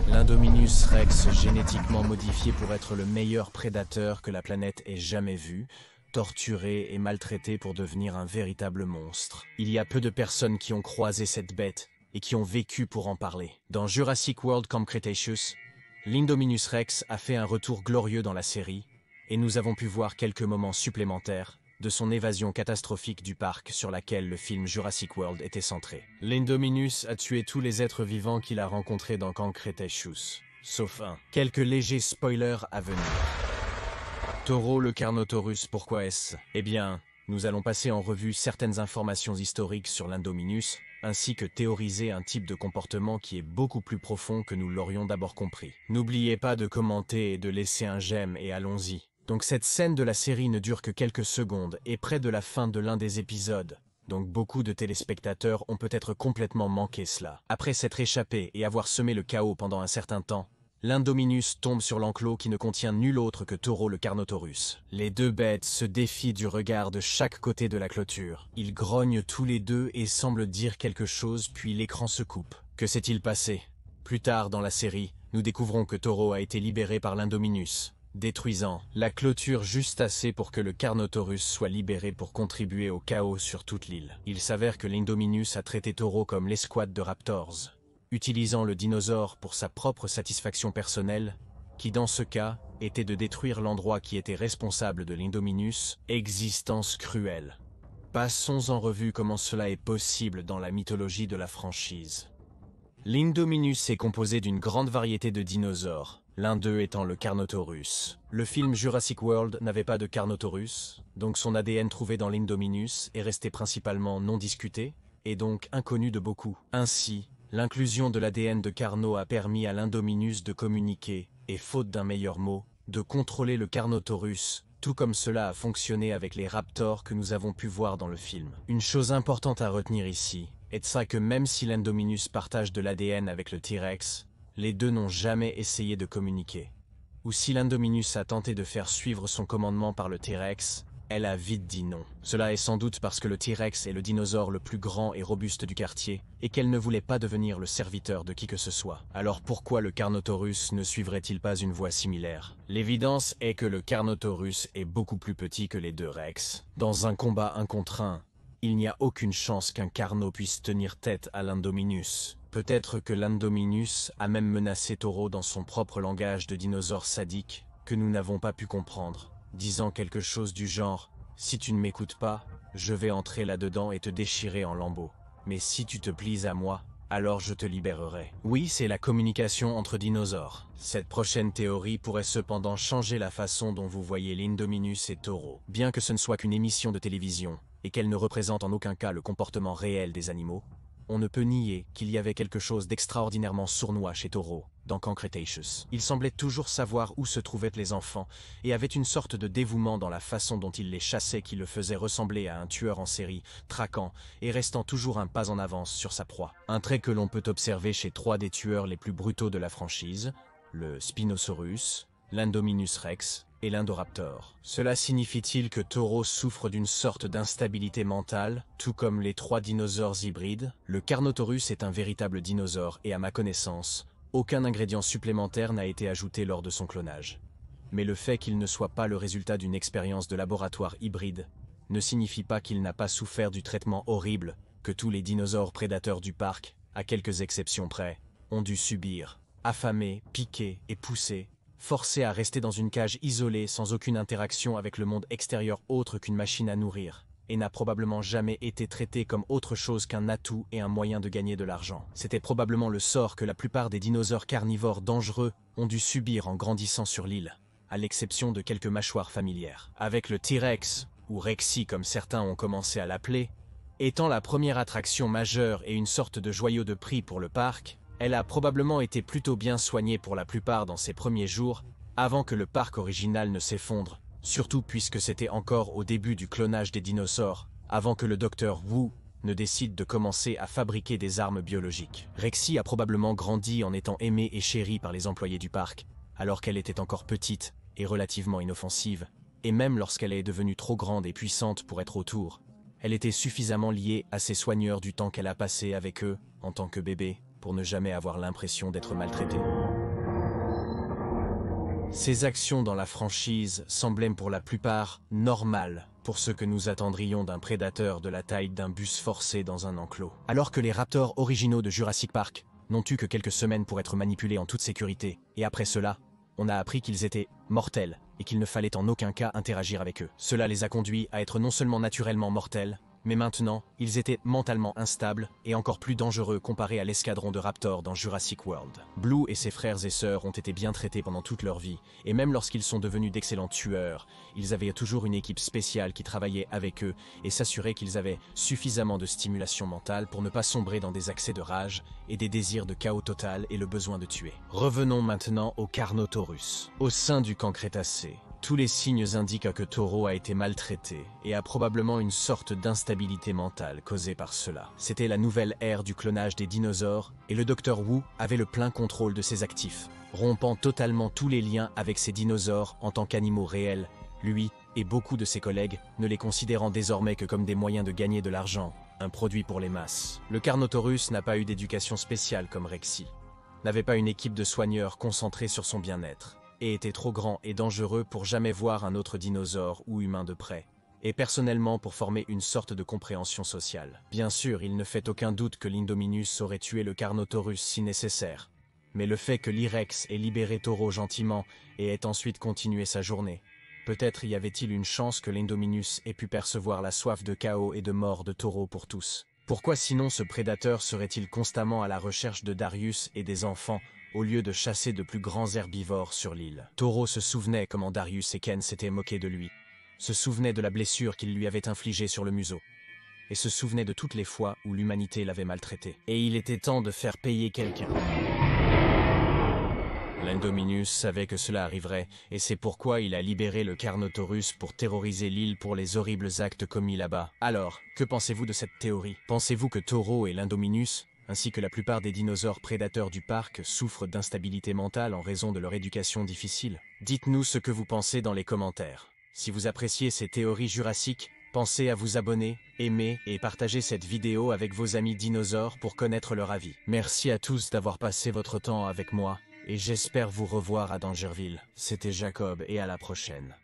L'Indominus Rex, génétiquement modifié pour être le meilleur prédateur que la planète ait jamais vu, torturé et maltraité pour devenir un véritable monstre. Il y a peu de personnes qui ont croisé cette bête et qui ont vécu pour en parler. Dans Jurassic World Camp Cretaceous, l'Indominus Rex a fait un retour glorieux dans la série, et nous avons pu voir quelques moments supplémentaires de son évasion catastrophique du parc sur laquelle le film Jurassic World était centré. L'Indominus a tué tous les êtres vivants qu'il a rencontrés dans Camp Cretaceous, sauf un. Quelques légers spoilers à venir. Taureau le Carnotaurus, pourquoi est-ce? Eh bien, nous allons passer en revue certaines informations historiques sur l'Indominus, ainsi que théoriser un type de comportement qui est beaucoup plus profond que nous l'aurions d'abord compris. N'oubliez pas de commenter et de laisser un j'aime et allons-y. Donc cette scène de la série ne dure que quelques secondes et près de la fin de l'un des épisodes. Donc beaucoup de téléspectateurs ont peut-être complètement manqué cela. Après s'être échappé et avoir semé le chaos pendant un certain temps, l'Indominus tombe sur l'enclos qui ne contient nul autre que Taureau le Carnotaurus. Les deux bêtes se défient du regard de chaque côté de la clôture. Ils grognent tous les deux et semblent dire quelque chose, puis l'écran se coupe. Que s'est-il passé? Plus tard dans la série, nous découvrons que Taureau a été libéré par l'Indominus, détruisant la clôture juste assez pour que le Carnotaurus soit libéré pour contribuer au chaos sur toute l'île. Il s'avère que l'Indominus a traité Taureau comme l'escouade de Raptors, utilisant le dinosaure pour sa propre satisfaction personnelle, qui dans ce cas était de détruire l'endroit qui était responsable de l'Indominus, existence cruelle. Passons en revue comment cela est possible dans la mythologie de la franchise. L'Indominus est composé d'une grande variété de dinosaures, l'un d'eux étant le Carnotaurus. Le film Jurassic World n'avait pas de Carnotaurus, donc son ADN trouvé dans l'Indominus est resté principalement non discuté, et donc inconnu de beaucoup. Ainsi, l'inclusion de l'ADN de Carno a permis à l'Indominus de communiquer, et faute d'un meilleur mot, de contrôler le Carnotaurus, tout comme cela a fonctionné avec les raptors que nous avons pu voir dans le film. Une chose importante à retenir ici est de ça que même si l'Indominus partage de l'ADN avec le T-Rex, les deux n'ont jamais essayé de communiquer. Ou si l'Indominus a tenté de faire suivre son commandement par le T-Rex, elle a vite dit non. Cela est sans doute parce que le T-Rex est le dinosaure le plus grand et robuste du quartier, et qu'elle ne voulait pas devenir le serviteur de qui que ce soit. Alors pourquoi le Carnotaurus ne suivrait-il pas une voie similaire? L'évidence est que le Carnotaurus est beaucoup plus petit que les deux Rex. Dans un combat 1 contre 1, il n'y a aucune chance qu'un Carno puisse tenir tête à l'Indominus. Peut-être que l'Indominus a même menacé Taureau dans son propre langage de dinosaure sadique, que nous n'avons pas pu comprendre, disant quelque chose du genre « Si tu ne m'écoutes pas, je vais entrer là-dedans et te déchirer en lambeaux. Mais si tu te plies à moi, alors je te libérerai. » Oui, c'est la communication entre dinosaures. Cette prochaine théorie pourrait cependant changer la façon dont vous voyez l'Indominus et Taureau. Bien que ce ne soit qu'une émission de télévision, et qu'elle ne représente en aucun cas le comportement réel des animaux, on ne peut nier qu'il y avait quelque chose d'extraordinairement sournois chez Taureau, dans Camp Cretaceous. Il semblait toujours savoir où se trouvaient les enfants, et avait une sorte de dévouement dans la façon dont il les chassait qui le faisait ressembler à un tueur en série, traquant et restant toujours un pas en avance sur sa proie. Un trait que l'on peut observer chez trois des tueurs les plus brutaux de la franchise, le Spinosaurus, l'Indominus Rex et l'Indoraptor. Cela signifie-t-il que Taureau souffre d'une sorte d'instabilité mentale, tout comme les trois dinosaures hybrides? Le Carnotaurus est un véritable dinosaure et à ma connaissance, aucun ingrédient supplémentaire n'a été ajouté lors de son clonage. Mais le fait qu'il ne soit pas le résultat d'une expérience de laboratoire hybride ne signifie pas qu'il n'a pas souffert du traitement horrible que tous les dinosaures prédateurs du parc, à quelques exceptions près, ont dû subir. Affamés, piqués et poussés, forcés à rester dans une cage isolée sans aucune interaction avec le monde extérieur autre qu'une machine à nourrir, et n'a probablement jamais été traité comme autre chose qu'un atout et un moyen de gagner de l'argent. C'était probablement le sort que la plupart des dinosaures carnivores dangereux ont dû subir en grandissant sur l'île, à l'exception de quelques mâchoires familières. Avec le T-Rex, ou Rexy comme certains ont commencé à l'appeler, étant la première attraction majeure et une sorte de joyau de prix pour le parc, elle a probablement été plutôt bien soignée pour la plupart dans ses premiers jours, avant que le parc original ne s'effondre, surtout puisque c'était encore au début du clonage des dinosaures, avant que le docteur Wu ne décide de commencer à fabriquer des armes biologiques. Rexy a probablement grandi en étant aimée et chérie par les employés du parc, alors qu'elle était encore petite et relativement inoffensive, et même lorsqu'elle est devenue trop grande et puissante pour être autour, elle était suffisamment liée à ses soigneurs du temps qu'elle a passé avec eux, en tant que bébé, pour ne jamais avoir l'impression d'être maltraités. Ces actions dans la franchise semblaient pour la plupart normales pour ce que nous attendrions d'un prédateur de la taille d'un bus forcé dans un enclos. Alors que les raptors originaux de Jurassic Park n'ont eu que quelques semaines pour être manipulés en toute sécurité, et après cela, on a appris qu'ils étaient mortels et qu'il ne fallait en aucun cas interagir avec eux. Cela les a conduits à être non seulement naturellement mortels, mais maintenant, ils étaient mentalement instables et encore plus dangereux comparés à l'escadron de raptors dans Jurassic World. Blue et ses frères et sœurs ont été bien traités pendant toute leur vie, et même lorsqu'ils sont devenus d'excellents tueurs, ils avaient toujours une équipe spéciale qui travaillait avec eux et s'assurait qu'ils avaient suffisamment de stimulation mentale pour ne pas sombrer dans des accès de rage et des désirs de chaos total et le besoin de tuer. Revenons maintenant au Carnotaurus. Au sein du camp Crétacé, tous les signes indiquent que Toro a été maltraité et a probablement une sorte d'instabilité mentale causée par cela. C'était la nouvelle ère du clonage des dinosaures et le Dr Wu avait le plein contrôle de ses actifs, rompant totalement tous les liens avec ces dinosaures en tant qu'animaux réels, lui et beaucoup de ses collègues ne les considérant désormais que comme des moyens de gagner de l'argent, un produit pour les masses. Le Carnotaurus n'a pas eu d'éducation spéciale comme Rexy, n'avait pas une équipe de soigneurs concentrée sur son bien-être, et était trop grand et dangereux pour jamais voir un autre dinosaure ou humain de près, et personnellement pour former une sorte de compréhension sociale. Bien sûr, il ne fait aucun doute que l'Indominus aurait tué le Carnotaurus si nécessaire, mais le fait que l'Irex ait libéré Toro gentiment et ait ensuite continué sa journée, peut-être y avait-il une chance que l'Indominus ait pu percevoir la soif de chaos et de mort de Toro pour tous. Pourquoi sinon ce prédateur serait-il constamment à la recherche de Darius et des enfants au lieu de chasser de plus grands herbivores sur l'île? Toro se souvenait comment Darius et Ken s'étaient moqués de lui, se souvenait de la blessure qu'il lui avait infligée sur le museau, et se souvenait de toutes les fois où l'humanité l'avait maltraité. Et il était temps de faire payer quelqu'un. L'Indominus savait que cela arriverait, et c'est pourquoi il a libéré le Carnotaurus pour terroriser l'île pour les horribles actes commis là-bas. Alors, que pensez-vous de cette théorie? Pensez-vous que Toro et l'Indominus, ainsi que la plupart des dinosaures prédateurs du parc, souffrent d'instabilité mentale en raison de leur éducation difficile? Dites-nous ce que vous pensez dans les commentaires. Si vous appréciez ces théories jurassiques, pensez à vous abonner, aimer et partager cette vidéo avec vos amis dinosaures pour connaître leur avis. Merci à tous d'avoir passé votre temps avec moi, et j'espère vous revoir à Dangerville. C'était Jacob et à la prochaine.